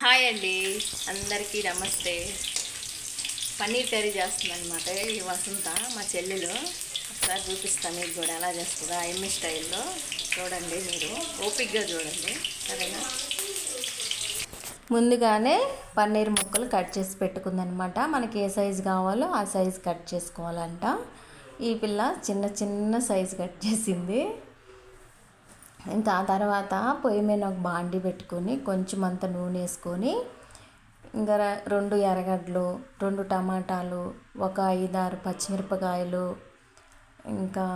Hi అండి, అందరికీ నమస్తే. పన్నీర్ కర్రీ చేస్తుంది అనమాట ఈ వసంత, మా చెల్లెలు. ఒకసారి చూపిస్తాను మీకు కూడా ఎలా చేస్తుందో ఐఎంఏ స్టైల్లో. చూడండి, మీరు ఓపిక్గా చూడండి, సరేనా. ముందుగానే పన్నీర్ ముక్కలు కట్ చేసి పెట్టుకుందనమాట. మనకి ఏ సైజు కావాలో ఆ సైజు కట్ చేసుకోవాలంట. ఈ పిల్ల చిన్న చిన్న సైజు కట్ చేసింది. ఇంకా ఆ తర్వాత పొయ్యి మీద ఒక బాండి పెట్టుకొని కొంచెం అంత నూనె వేసుకొని, ఇంకా 2 ఎర్రగడ్డలు, 2 టమాటాలు, ఒక 5-6 పచ్చిమిరపకాయలు, ఇంకా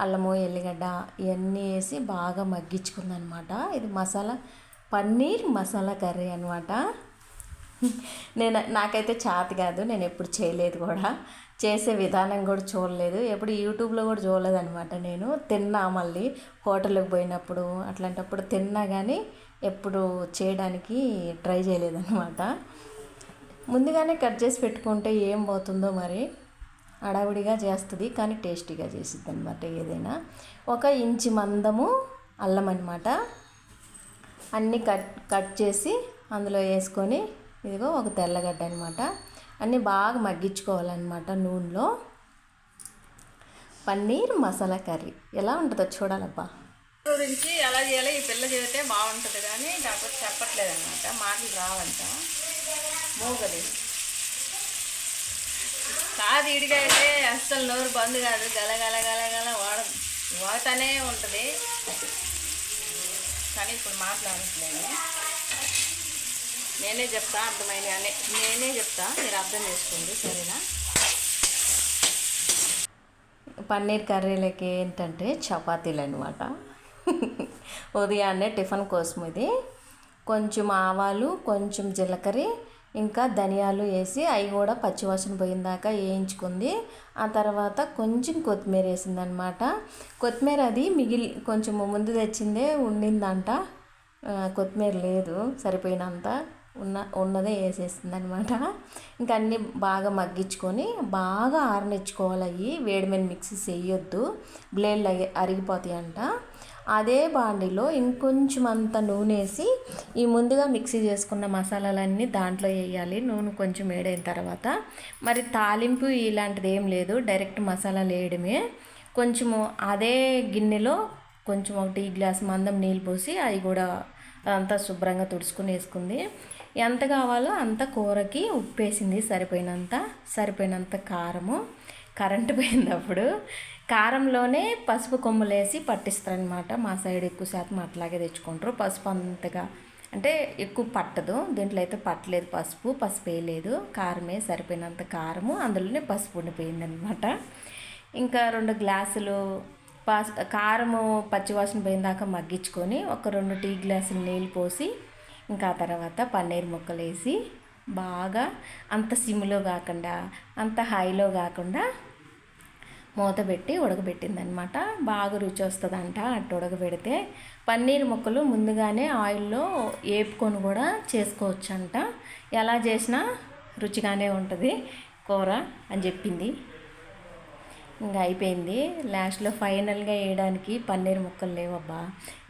అల్లము ఎల్లిగడ్డ ఇవన్నీ వేసి బాగా మగ్గించుకుందనమాట. ఇది పన్నీర్ మసాలా కర్రీ అనమాట. నాకైతే చేత కాదు, నేను ఎప్పుడు చేయలేదు కూడా, చేసే విధానం కూడా చూడలేదు, ఎప్పుడు యూట్యూబ్లో కూడా చూడలేదు అనమాట. నేను తిన్నా, మళ్ళీ హోటల్కి పోయినప్పుడు అట్లాంటప్పుడు తిన్నా, కానీ ఎప్పుడు చేయడానికి ట్రై చేయలేదన్నమాట. ముందుగానే కట్ చేసి పెట్టుకుంటే ఏం పోతుందో మరి, హడావిడిగా చేస్తుంది కానీ టేస్టీగా చేసిద్ది అనమాట ఏదైనా. 1 ఇంచు మందము అల్లం అనమాట, అన్నీ కట్ చేసి అందులో వేసుకొని, ఇదిగో ఒక తెల్లగడ్డ అనమాట, అన్నీ బాగా మగ్గించుకోవాలన్నమాట నూనెలో. పన్నీర్ మసాలా కర్రీ ఎలా ఉంటుందో చూడాలబ్బా. గురించి ఎలా చేయాలో ఈ పిల్ల చెబితే బాగుంటుంది, కానీ కాకపోతే చెప్పట్లేదు అనమాట, మాటలు రావంట, మోగది కాదు. ఇడిగా అయితే అస్సలు నోరు బంద్ కాదు, గలగల గలగల వాడుతూనే ఉంటుంది, కానీ ఇప్పుడు మాట్లాడట్లేదు. నేనే చెప్తా, నేనే చెప్తా, మీరు అర్థం చేసుకోండి, సరేనా. పన్నీర్ కర్రీలకి ఏంటంటే చపాతీలు అనమాట. ఉదయాన్నే టిఫిన్ కోసం ఇది. కొంచెం ఆవాలు, కొంచెం జీలకర్ర, ఇంకా ధనియాలు వేసి అవి కూడా పచ్చివాసన పోయిందాకా వేయించుకుంది. ఆ తర్వాత కొంచెం కొత్తిమీర వేసిందనమాట. కొత్తిమీర అది కొంచెం ముందు తెచ్చిందే ఉండిందంట, కొత్తిమీర లేదు సరిపోయినంత, ఉన్నదే వేసేసింది అనమాట. ఇంకా అన్నీ బాగా మగ్గించుకొని బాగా ఆరనిచ్చుకోవాలి. అవి వేడి మీద మిక్సీ చేయొద్దు, బ్లేడ్లు అరిగిపోతాయి అంట. అదే బాండిలో ఇంకొంచెం అంత నూనె వేసి ఈ ముందుగా మిక్సీ చేసుకున్న మసాలాలన్నీ దాంట్లో వేయాలి. నూనె కొంచెం వేడైన తర్వాత, మరి తాలింపు ఇలాంటిది ఏం లేదు, డైరెక్ట్ మసాలాలు వేయడమే. కొంచెము అదే గిన్నెలో కొంచెం 1 టీ గ్లాస్ మందం నీళ్ళు పోసి అవి కూడా అంతా శుభ్రంగా తుడుచుకుని వేసుకుంది. ఎంత కావాలో అంత కూరకి ఉప్పు వేసింది, సరిపోయినంత కారము. కరెంటు పోయినప్పుడు కారంలోనే పసుపు కొమ్ములు వేసి పట్టిస్తారనమాట. మా సైడ్ ఎక్కువ శాతం అట్లాగే తెచ్చుకుంటారు. పసుపు అంతగా అంటే ఎక్కువ పట్టదు, దీంట్లో అయితే పట్టలేదు, పసుపు వేయలేదు, కారమే సరిపోయినంత కారము, అందులోనే పసుపు ఉండిపోయిందనమాట. ఇంకా 2 గ్లాసులు కారము పచ్చివాసన పోయిందాకా మగ్గించుకొని ఒక 2 టీ గ్లాసులు నీళ్ళు పోసి, ఇంకా తర్వాత పన్నీర్ ముక్కలు వేసి బాగా అంత సిమ్లో కాకుండా అంత హైలో కాకుండా మూత పెట్టి ఉడకబెట్టిందనమాట. బాగా రుచి వస్తుందంట అట్టు ఉడకబెడితే. పన్నీర్ ముక్కలు ముందుగానే ఆయిల్లో వేపుకొని కూడా చేసుకోవచ్చంట, ఎలా చేసినా రుచిగానే ఉంటుంది కూర అని చెప్పింది. ఇంకా అయిపోయింది. లాస్ట్లో ఫైనల్గా వేయడానికి పన్నీర్ ముక్కలు లేవబ్బా.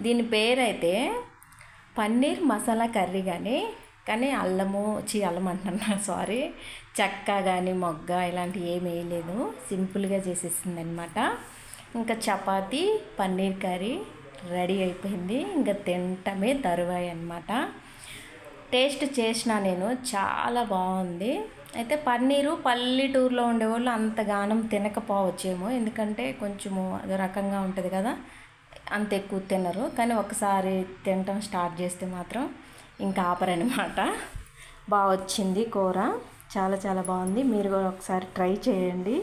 దీని పేరైతే పన్నీర్ మసాలా కర్రీ, కానీ అల్లం అంటున్నా, సారీ, చెక్క కానీ మొగ్గ ఇలాంటివి ఏమి వేయలేదు, సింపుల్గా చేసేసింది అనమాట. ఇంకా చపాతీ పన్నీర్ కర్రీ రెడీ అయిపోయింది. ఇంకా తింటమే తరువాయి అనమాట. టేస్ట్ చేసిన నేను, చాలా బాగుంది. అయితే పన్నీరు పల్లెటూరులో ఉండేవాళ్ళు అంతగానం తినకపోవచ్చేమో, ఎందుకంటే కొంచెము అదో రకంగా ఉంటుంది కదా, అంత ఎక్కువ తినరు. కానీ ఒకసారి తినటం స్టార్ట్ చేస్తే మాత్రం ఇంకా ఆపరనమాట. బాగా వచ్చింది కూర, చాలా చాలా బాగుంది. మీరు కూడా ఒకసారి ట్రై చేయండి.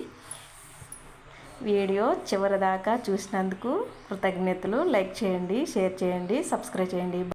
వీడియో చివరిదాకా చూసినందుకు కృతజ్ఞతలు. లైక్ చేయండి, షేర్ చేయండి, సబ్స్క్రైబ్ చేయండి.